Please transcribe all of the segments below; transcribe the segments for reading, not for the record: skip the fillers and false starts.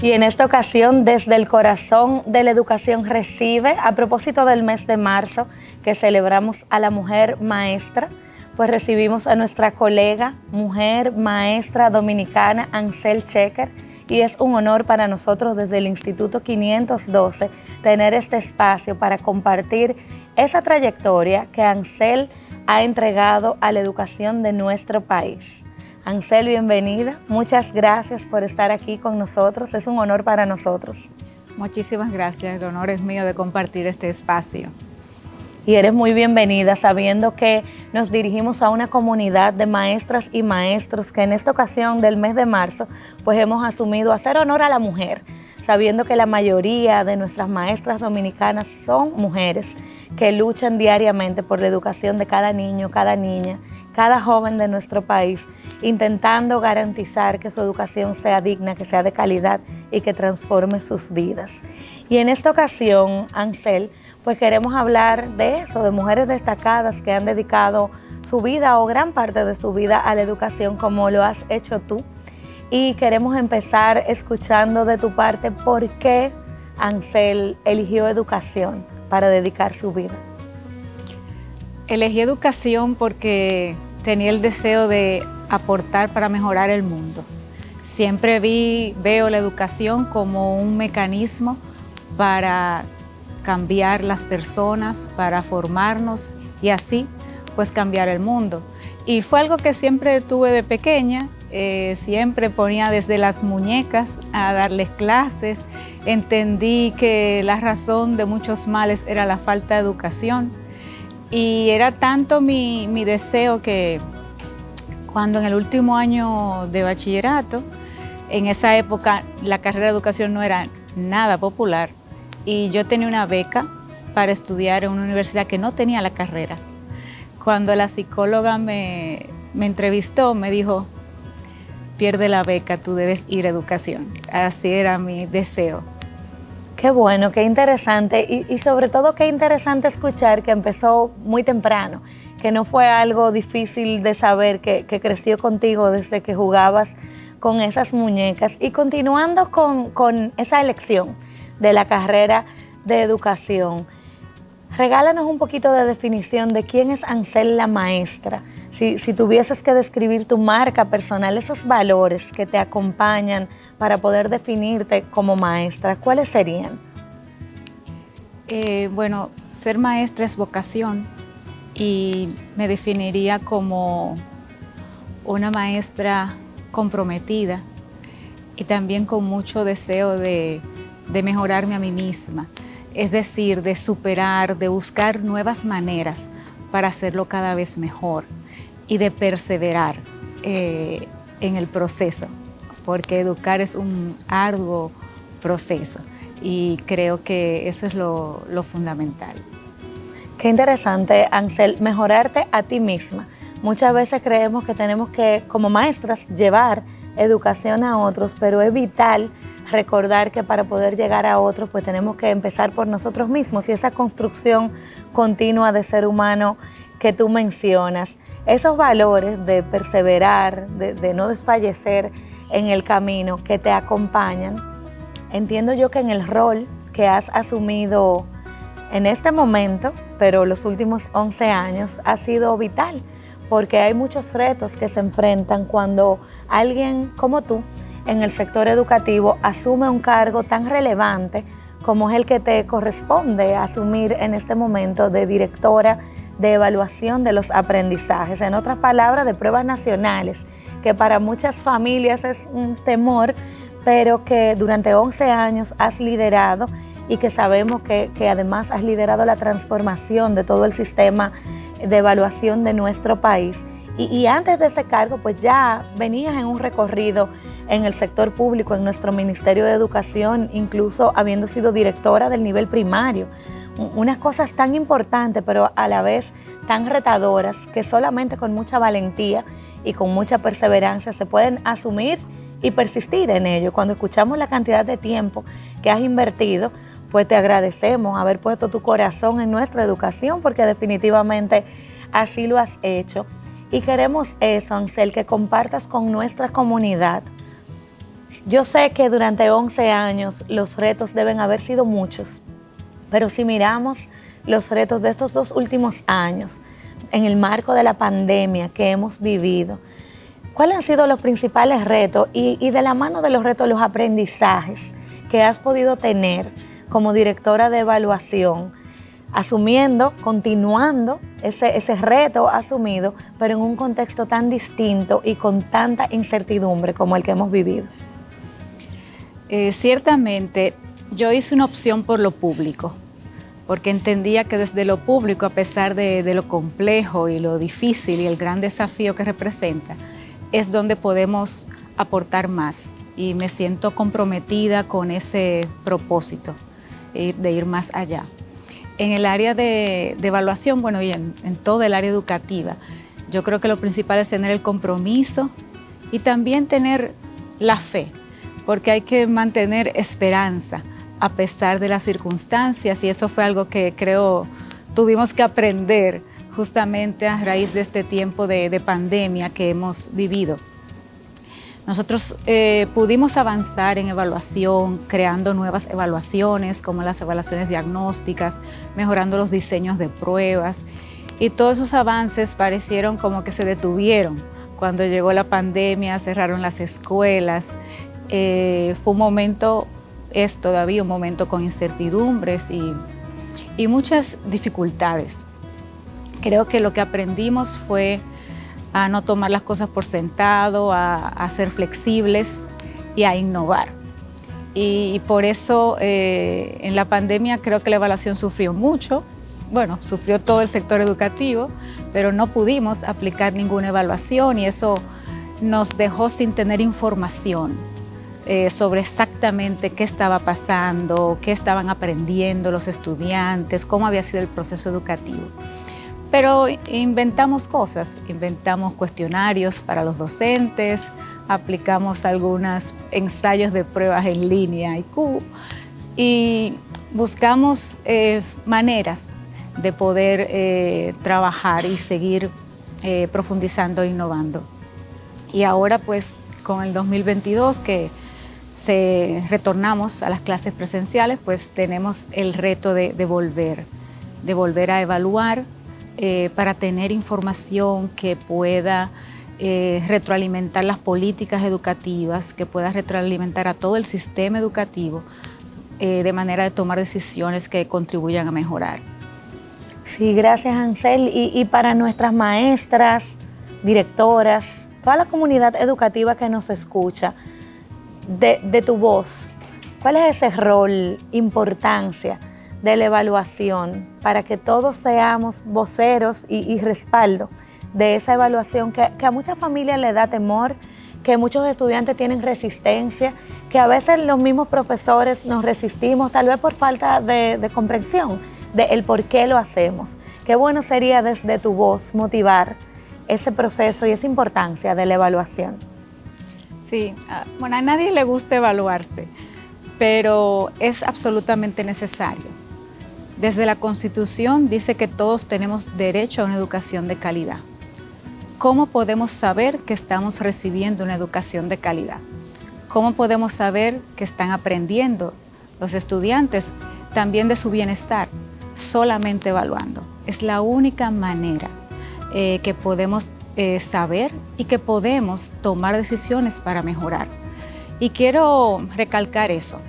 Y en esta ocasión, desde el corazón de la educación recibe, a propósito del mes de marzo, que celebramos a la mujer maestra, pues recibimos a nuestra colega, mujer maestra dominicana, Ansel Checker, y es un honor para nosotros desde el Instituto 512 tener este espacio para compartir esa trayectoria que Ansel ha entregado a la educación de nuestro país. Ansel, bienvenida. Muchas gracias por estar aquí con nosotros. Es un honor para nosotros. Muchísimas gracias. El honor es mío de compartir este espacio. Y eres muy bienvenida, sabiendo que nos dirigimos a una comunidad de maestras y maestros que en esta ocasión del mes de marzo, pues hemos asumido hacer honor a la mujer, sabiendo que la mayoría de nuestras maestras dominicanas son mujeres que luchan diariamente por la educación de cada niño, cada niña, cada joven de nuestro país, intentando garantizar que su educación sea digna, que sea de calidad y que transforme sus vidas. Y en esta ocasión, Ansel, pues queremos hablar de eso, de mujeres destacadas que han dedicado su vida o gran parte de su vida a la educación como lo has hecho tú. Y queremos empezar escuchando de tu parte por qué Ansel eligió educación para dedicar su vida. Elegí educación porque tenía el deseo de aportar para mejorar el mundo. Siempre veo la educación como un mecanismo para cambiar las personas, para formarnos y así pues cambiar el mundo. Y fue algo que siempre tuve de pequeña, siempre ponía desde las muñecas a darles clases. Entendí que la razón de muchos males era la falta de educación y era tanto mi deseo que cuando en el último año de bachillerato, en esa época la carrera de educación no era nada popular, y yo tenía una beca para estudiar en una universidad que no tenía la carrera. Cuando la psicóloga me entrevistó, me dijo, pierde la beca, tú debes ir a educación. Así era mi deseo. Qué bueno, qué interesante y sobre todo qué interesante escuchar que empezó muy temprano, que no fue algo difícil de saber, que creció contigo desde que jugabas con esas muñecas. Y continuando con esa elección de la carrera de educación, regálanos un poquito de definición de quién es Ansel la maestra. Si tuvieses que describir tu marca personal, esos valores que te acompañan para poder definirte como maestra, ¿cuáles serían? Bueno, ser maestra es vocación y me definiría como una maestra comprometida y también con mucho deseo de mejorarme a mí misma, es decir, de superar, de buscar nuevas maneras para hacerlo cada vez mejor y de perseverar en el proceso, porque educar es un arduo proceso y creo que eso es lo fundamental. Qué interesante, Ansel, mejorarte a ti misma. Muchas veces creemos que tenemos que, como maestras, llevar educación a otros, pero es vital recordar que para poder llegar a otros, pues tenemos que empezar por nosotros mismos, y esa construcción continua de ser humano que tú mencionas, esos valores de perseverar, de no desfallecer en el camino que te acompañan, entiendo yo que en el rol que has asumido en este momento, pero los últimos 11 años, ha sido vital, porque hay muchos retos que se enfrentan cuando alguien como tú en el sector educativo asume un cargo tan relevante como es el que te corresponde asumir en este momento de directora de evaluación de los aprendizajes, en otras palabras, de pruebas nacionales, que para muchas familias es un temor, pero que durante 11 años has liderado y que sabemos que además has liderado la transformación de todo el sistema de evaluación de nuestro país. Y antes de ese cargo, pues ya venías en un recorrido en el sector público, en nuestro Ministerio de Educación, incluso habiendo sido directora del nivel primario. Unas cosas tan importantes, pero a la vez tan retadoras, que solamente con mucha valentía y con mucha perseverancia se pueden asumir y persistir en ello. Cuando escuchamos la cantidad de tiempo que has invertido, pues te agradecemos haber puesto tu corazón en nuestra educación, porque definitivamente así lo has hecho. Y queremos eso, Ansel, que compartas con nuestra comunidad Yo sé que durante 11 años los retos deben haber sido muchos, pero si miramos los retos de estos 2 últimos años, en el marco de la pandemia que hemos vivido, ¿cuáles han sido los principales retos y de la mano de los retos, los aprendizajes que has podido tener como directora de evaluación, asumiendo, continuando ese reto asumido, pero en un contexto tan distinto y con tanta incertidumbre como el que hemos vivido? Ciertamente, yo hice una opción por lo público, porque entendía que desde lo público, a pesar de lo complejo y lo difícil y el gran desafío que representa, es donde podemos aportar más, y me siento comprometida con ese propósito de ir más allá. En el área de evaluación, bueno, y en todo el área educativa, yo creo que lo principal es tener el compromiso y también tener la fe, porque hay que mantener esperanza a pesar de las circunstancias, y eso fue algo que creo tuvimos que aprender justamente a raíz de este tiempo de pandemia que hemos vivido. Nosotros pudimos avanzar en evaluación, creando nuevas evaluaciones, como las evaluaciones diagnósticas, mejorando los diseños de pruebas, y todos esos avances parecieron como que se detuvieron cuando llegó la pandemia, cerraron las escuelas. Fue un momento, es todavía un momento con incertidumbres y muchas dificultades. Creo que lo que aprendimos fue a no tomar las cosas por sentado, a ser flexibles y a innovar. Y por eso en la pandemia creo que la evaluación sufrió mucho. Bueno, sufrió todo el sector educativo, pero no pudimos aplicar ninguna evaluación, y eso nos dejó sin tener información sobre exactamente qué estaba pasando, qué estaban aprendiendo los estudiantes, cómo había sido el proceso educativo. Pero inventamos cosas, inventamos cuestionarios para los docentes, aplicamos algunos ensayos de pruebas en línea, IQ, y buscamos maneras de poder trabajar y seguir profundizando e innovando. Y ahora pues con el 2022 que retornamos a las clases presenciales, pues tenemos el reto de volver a evaluar para tener información que pueda retroalimentar las políticas educativas, que pueda retroalimentar a todo el sistema educativo de manera de tomar decisiones que contribuyan a mejorar. Sí, gracias, Ansel. Y para nuestras maestras, directoras, toda la comunidad educativa que nos escucha, de tu voz, ¿cuál es ese rol, importancia de la evaluación para que todos seamos voceros y respaldo de esa evaluación que a muchas familias le da temor, que muchos estudiantes tienen resistencia, que a veces los mismos profesores nos resistimos, tal vez por falta de comprensión de el por qué lo hacemos? Qué bueno sería desde tu voz motivar ese proceso y esa importancia de la evaluación. Sí, bueno, a nadie le gusta evaluarse, pero es absolutamente necesario. Desde la Constitución dice que todos tenemos derecho a una educación de calidad. ¿Cómo podemos saber que estamos recibiendo una educación de calidad? ¿Cómo podemos saber que están aprendiendo los estudiantes también de su bienestar? Solamente evaluando. Es la única manera que podemos saber y que podemos tomar decisiones para mejorar. Y quiero recalcar eso.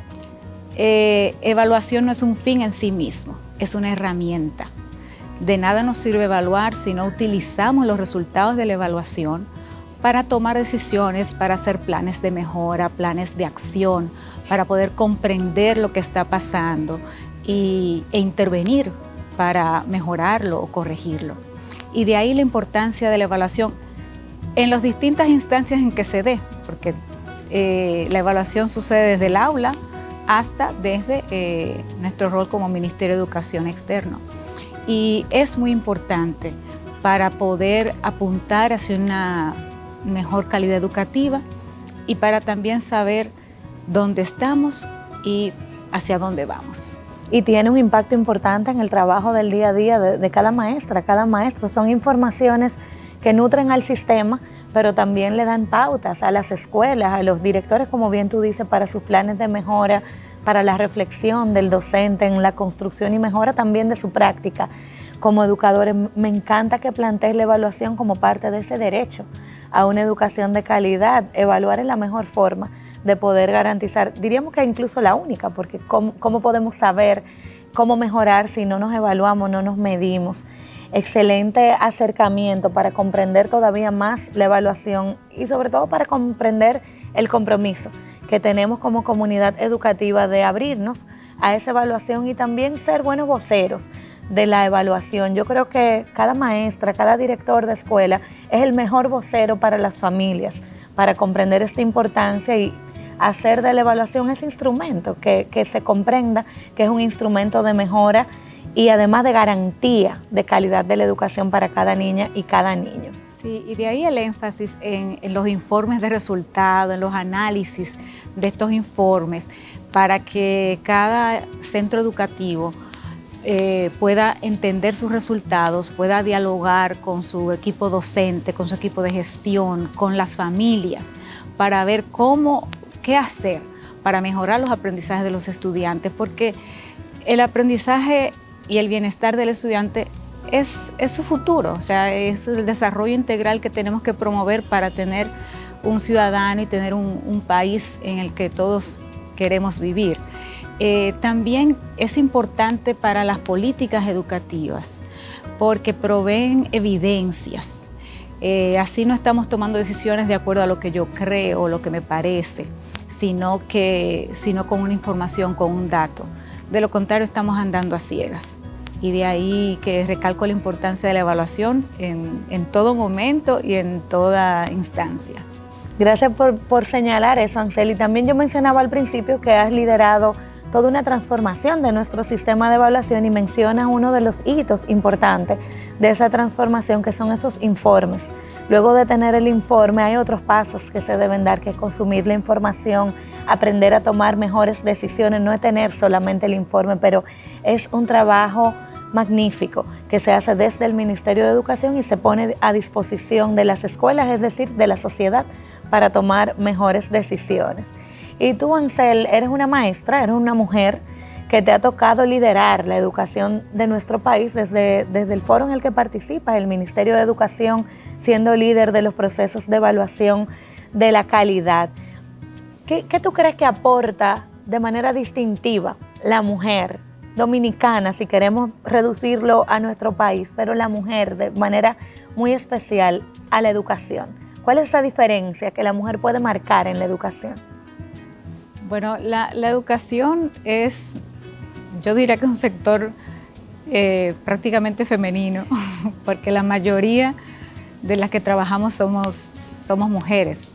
Evaluación no es un fin en sí mismo, es una herramienta. De nada nos sirve evaluar si no utilizamos los resultados de la evaluación para tomar decisiones, para hacer planes de mejora, planes de acción, para poder comprender lo que está pasando e intervenir para mejorarlo o corregirlo. Y de ahí la importancia de la evaluación en las distintas instancias en que se dé, porque la evaluación sucede desde el aula hasta desde nuestro rol como Ministerio de Educación Externo. Y es muy importante para poder apuntar hacia una mejor calidad educativa y para también saber dónde estamos y hacia dónde vamos. Y tiene un impacto importante en el trabajo del día a día de cada maestra, cada maestro. Son informaciones que nutren al sistema, pero también le dan pautas a las escuelas, a los directores, como bien tú dices, para sus planes de mejora, para la reflexión del docente en la construcción y mejora también de su práctica como educadores. Me encanta que plantees la evaluación como parte de ese derecho a una educación de calidad. Evaluar es la mejor forma de poder garantizar, diríamos que incluso la única, porque ¿cómo podemos saber cómo mejorar si no nos evaluamos, no nos medimos? Excelente acercamiento para comprender todavía más la evaluación y sobre todo para comprender el compromiso que tenemos como comunidad educativa de abrirnos a esa evaluación y también ser buenos voceros de la evaluación. Yo creo que cada maestra, cada director de escuela es el mejor vocero para las familias, para comprender esta importancia y hacer de la evaluación ese instrumento, que se comprenda que es un instrumento de mejora y además de garantía de calidad de la educación para cada niña y cada niño. Sí, y de ahí el énfasis en los informes de resultados, en los análisis de estos informes, para que cada centro educativo pueda entender sus resultados, pueda dialogar con su equipo docente, con su equipo de gestión, con las familias, para ver qué hacer para mejorar los aprendizajes de los estudiantes, porque el aprendizaje y el bienestar del estudiante es su futuro, o sea, es el desarrollo integral que tenemos que promover para tener un ciudadano y tener un país en el que todos queremos vivir. También es importante para las políticas educativas porque proveen evidencias. Así no estamos tomando decisiones de acuerdo a lo que yo creo o lo que me parece, sino con una información, con un dato. De lo contrario, estamos andando a ciegas. Y de ahí que recalco la importancia de la evaluación en todo momento y en toda instancia. Gracias por señalar eso, Anseli. También yo mencionaba al principio que has liderado toda una transformación de nuestro sistema de evaluación y mencionas uno de los hitos importantes de esa transformación, que son esos informes. Luego de tener el informe hay otros pasos que se deben dar, que es consumir la información, aprender a tomar mejores decisiones, no es tener solamente el informe, pero es un trabajo magnífico que se hace desde el Ministerio de Educación y se pone a disposición de las escuelas, es decir, de la sociedad, para tomar mejores decisiones. Y tú, Ansel, eres una maestra, eres una mujer que te ha tocado liderar la educación de nuestro país desde el foro en el que participas, el Ministerio de Educación, siendo líder de los procesos de evaluación de la calidad. ¿Qué tú crees que aporta de manera distintiva la mujer dominicana, si queremos reducirlo a nuestro país, pero la mujer de manera muy especial a la educación? ¿Cuál es esa diferencia que la mujer puede marcar en la educación? Bueno, la educación es, yo diría que es un sector prácticamente femenino, porque la mayoría de las que trabajamos somos mujeres.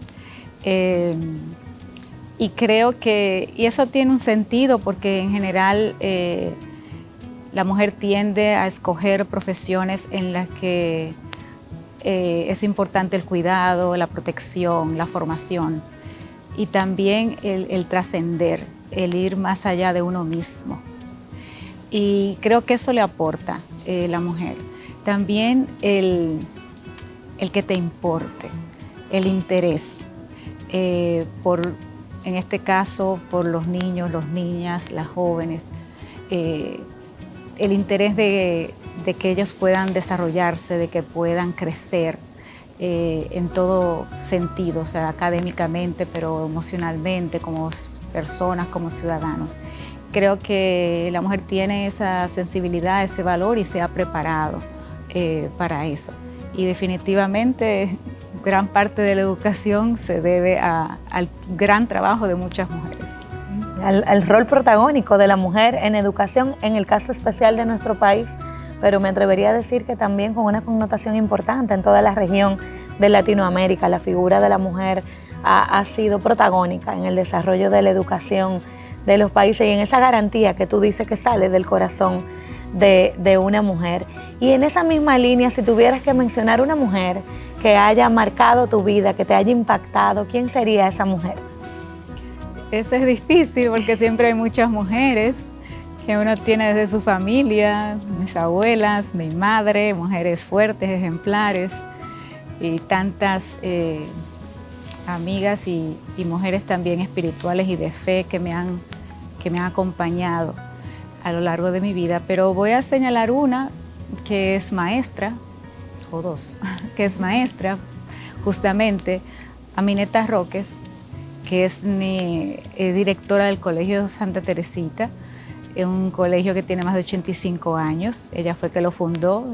Y creo que eso tiene un sentido porque en general la mujer tiende a escoger profesiones en las que es importante el cuidado, la protección, la formación y también el trascender, el ir más allá de uno mismo. Y creo que eso le aporta la mujer. También el que te importe, el interés en este caso, por los niños, las niñas, las jóvenes, el interés de que ellos puedan desarrollarse, de que puedan crecer en todo sentido, o sea, académicamente, pero emocionalmente, como personas, como ciudadanos. Creo que la mujer tiene esa sensibilidad, ese valor y se ha preparado para eso. Y definitivamente gran parte de la educación se debe al gran trabajo de muchas mujeres. Al rol protagónico de la mujer en educación, en el caso especial de nuestro país, pero me atrevería a decir que también con una connotación importante en toda la región de Latinoamérica. La figura de la mujer ha sido protagónica en el desarrollo de la educación de los países y en esa garantía que tú dices que sale del corazón de una mujer. Y en esa misma línea, si tuvieras que mencionar una mujer que haya marcado tu vida, que te haya impactado, ¿quién sería esa mujer? Eso es difícil porque siempre hay muchas mujeres que uno tiene desde su familia, mis abuelas, mi madre, mujeres fuertes, ejemplares. y tantas amigas y mujeres también espirituales y de fe que me han acompañado a lo largo de mi vida. Pero voy a señalar una que es maestra, o dos, que es maestra, justamente, Amineta Roques, que es directora del Colegio Santa Teresita, un colegio que tiene más de 85 años. Ella fue que lo fundó,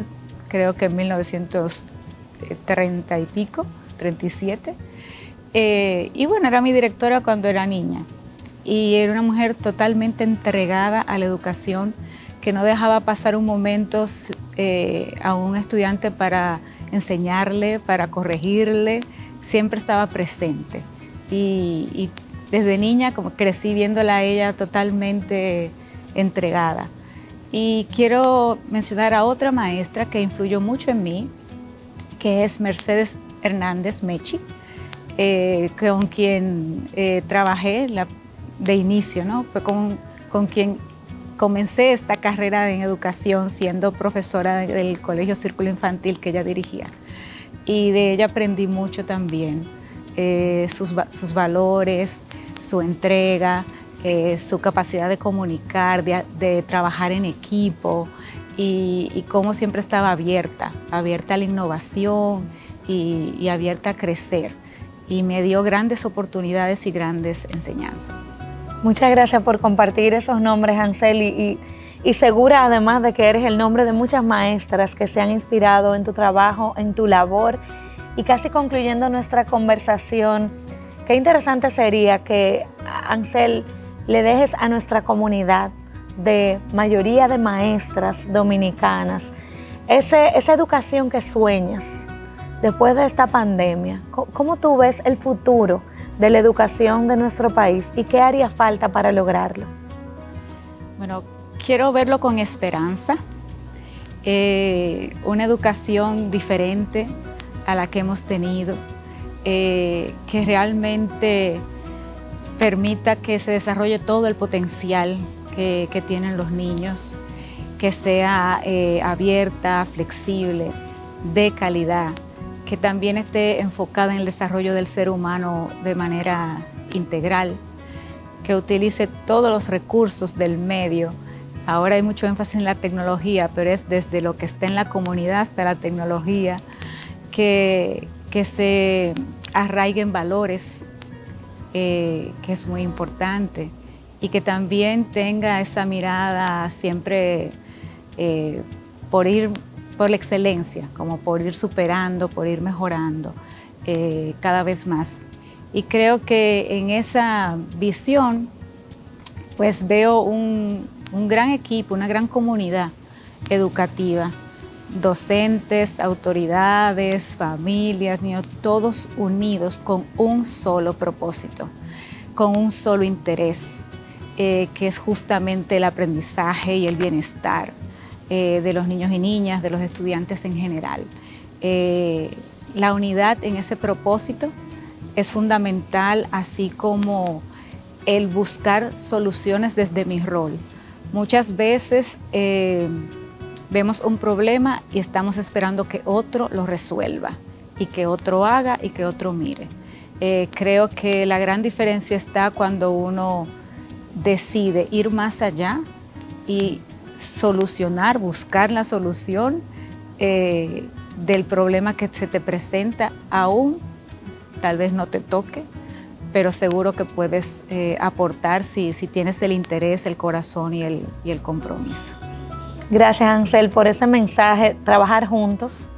creo que en 1930 y pico, 37. Y bueno, era mi directora cuando era niña. Y era una mujer totalmente entregada a la educación, que no dejaba pasar un momento a un estudiante para enseñarle, para corregirle, siempre estaba presente. Y desde niña como crecí viéndola a ella totalmente entregada. Y quiero mencionar a otra maestra que influyó mucho en mí, que es Mercedes Hernández Mechi, con quien trabajé de inicio, ¿no? Fue con quien comencé esta carrera en educación siendo profesora del Colegio Círculo Infantil que ella dirigía. Y de ella aprendí mucho también, sus valores, su entrega, su capacidad de comunicar, de trabajar en equipo y cómo siempre estaba abierta a la innovación y abierta a crecer. Y me dio grandes oportunidades y grandes enseñanzas. Muchas gracias por compartir esos nombres, Ansel, y segura además de que eres el nombre de muchas maestras que se han inspirado en tu trabajo, en tu labor. Y casi concluyendo nuestra conversación, qué interesante sería que, Ansel, le dejes a nuestra comunidad de mayoría de maestras dominicanas esa educación que sueñas después de esta pandemia. ¿Cómo tú ves el futuro de la educación de nuestro país y qué haría falta para lograrlo? Bueno, quiero verlo con esperanza, una educación diferente a la que hemos tenido, que realmente permita que se desarrolle todo el potencial que tienen los niños, que sea abierta, flexible, de calidad, que también esté enfocada en el desarrollo del ser humano de manera integral, que utilice todos los recursos del medio. Ahora hay mucho énfasis en la tecnología, pero es desde lo que está en la comunidad hasta la tecnología, que se arraiguen valores, que es muy importante, y que también tenga esa mirada siempre por la excelencia, como por ir superando, por ir mejorando cada vez más. Y creo que en esa visión pues veo un gran equipo, una gran comunidad educativa, docentes, autoridades, familias, niños, todos unidos con un solo propósito, con un solo interés, que es justamente el aprendizaje y el bienestar de los niños y niñas, de los estudiantes en general. La unidad en ese propósito es fundamental, así como el buscar soluciones desde mi rol. Muchas veces vemos un problema y estamos esperando que otro lo resuelva y que otro haga y que otro mire. Creo que la gran diferencia está cuando uno decide ir más allá y solucionar, buscar la solución del problema que se te presenta, aún tal vez no te toque, pero seguro que puedes aportar si tienes el interés, el corazón y el compromiso. Gracias, Ansel, por ese mensaje. Trabajar juntos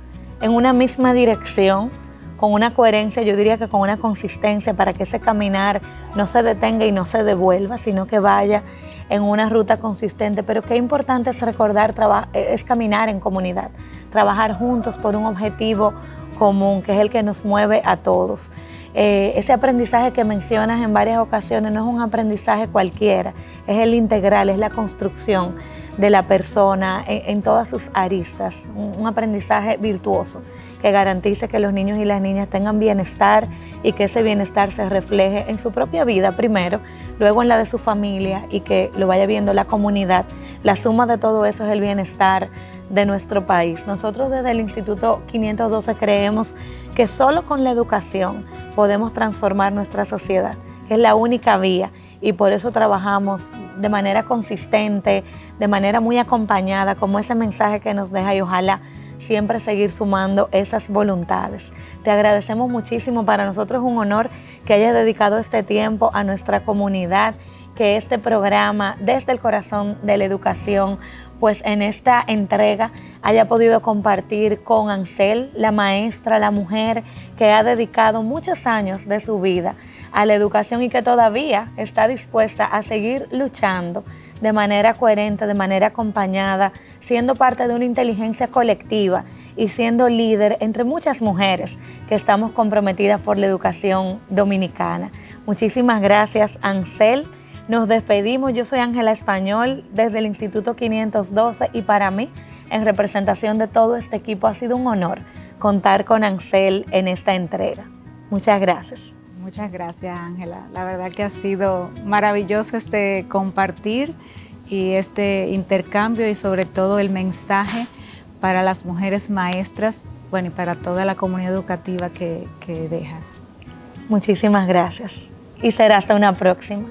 en una misma dirección, con una coherencia, yo diría que con una consistencia, para que ese caminar no se detenga y no se devuelva, sino que vaya en una ruta consistente. Pero qué importante es recordar, es caminar en comunidad, trabajar juntos por un objetivo común, que es el que nos mueve a todos. Ese aprendizaje que mencionas en varias ocasiones no es un aprendizaje cualquiera, es el integral, es la construcción de la persona en todas sus aristas, un aprendizaje virtuoso que garantice que los niños y las niñas tengan bienestar y que ese bienestar se refleje en su propia vida primero, luego en la de su familia y que lo vaya viendo la comunidad. La suma de todo eso es el bienestar de nuestro país. Nosotros desde el Instituto 512 creemos que solo con la educación podemos transformar nuestra sociedad, que es la única vía, y por eso trabajamos de manera consistente, de manera muy acompañada, como ese mensaje que nos deja, y ojalá siempre seguir sumando esas voluntades. Te agradecemos muchísimo, para nosotros es un honor que hayas dedicado este tiempo a nuestra comunidad, que este programa Desde el Corazón de la Educación, pues en esta entrega haya podido compartir con Ansel, la maestra, la mujer que ha dedicado muchos años de su vida a la educación y que todavía está dispuesta a seguir luchando de manera coherente, de manera acompañada, siendo parte de una inteligencia colectiva y siendo líder entre muchas mujeres que estamos comprometidas por la educación dominicana. Muchísimas gracias, Ansel. Nos despedimos. Yo soy Ángela Español desde el Instituto 512 y para mí, en representación de todo este equipo, ha sido un honor contar con Ansel en esta entrega. Muchas gracias. Muchas gracias, Ángela. La verdad que ha sido maravilloso este compartir y este intercambio, y sobre todo el mensaje para las mujeres maestras, bueno, y para toda la comunidad educativa que dejas. Muchísimas gracias y será hasta una próxima.